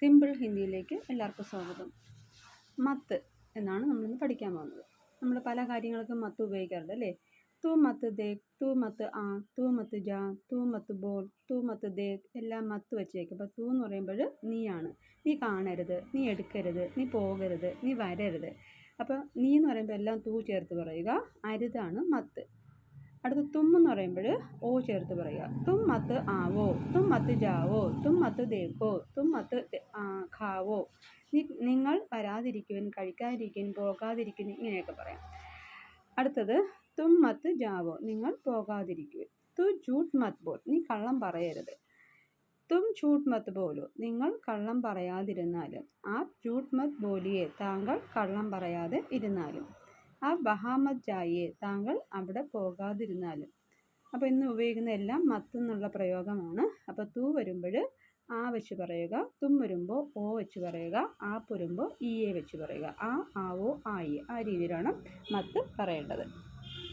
Simple ഹിന്ദിയിലേക്ക് എല്ലാവർക്കും സ്വാഗതം. മത്ത് എന്നാണ് നമ്മളിന്ന് പഠിക്കാൻ പോകുന്നത്. നമ്മൾ പല കാര്യങ്ങൾക്കും മത്ത് ഉപയോഗിക്കാറുണ്ട് അല്ലേ? തൂ മത്ത് ദേഖ്, തൂ മത്ത് ആ, തൂ മത്ത് ജാ, തൂ മത്ത് ബോൾ, തൂ മത്ത് ദേഖ് എല്ലാം മത്ത് വെച്ചേക്കും. അപ്പോൾ തൂ എന്ന് പറയുമ്പോൾ നീയാണ്. നീ കാണരുത്, നീ എടുക്കരുത്, നീ പോകരുത്, നീ വരരുത്. അപ്പോൾ നീ എന്ന് പറയുമ്പോൾ എല്ലാം തൂ ചേർത്ത് പറയുക. അരുതാണ് മത്ത്. അടുത്ത തും എന്ന് പറയുമ്പോൾ ഓ ചേർത്ത് പറയുക. തും മത്ത് ആവോ, തും മത്ത് ജാവോ, തും മത്ത് ദേഖോ, തും മത്ത് ഖാവോ. നിങ്ങൾ വരാതിരിക്കുവിൻ, കഴിക്കാതിരിക്കുവിൻ, പോകാതിരിക്കുവിൻ, ഇങ്ങനെയൊക്കെ പറയാം. അടുത്തത് തും മത്ത് ജാവോ, നിങ്ങൾ പോകാതിരിക്കുവിൻ. തു ജൂട്ട് മത്ത് ബോൾ, നീ കള്ളം പറയരുത്. തും ജൂട്ട് മത്ത് ബോലോ, നിങ്ങൾ കള്ളം പറയാതിരുന്നാലും. ആപ് ജൂട്ട് മത്ത് ബോലിയെ, താങ്കൾ കള്ളം പറയാതെ ഇരുന്നാലും. ആ വഹാമത് ജായേ, താങ്കൾ അവിടെ പോകാതിരുന്നാലും. അപ്പോൾ ഇന്ന് ഉപയോഗിക്കുന്ന എല്ലാം മത്ത് എന്നുള്ള പ്രയോഗമാണ്. അപ്പോൾ തൂ വരുമ്പോൾ ആ വെച്ച് പറയുക, തും വരുമ്പോൾ ഓ വെച്ച് പറയുക, ആപ്പ് വരുമ്പോൾ ഈയെ വെച്ച് പറയുക. ആ, ആവോ, ആയി, ആ രീതിയിലാണ് മത്ത് പറയേണ്ടത്.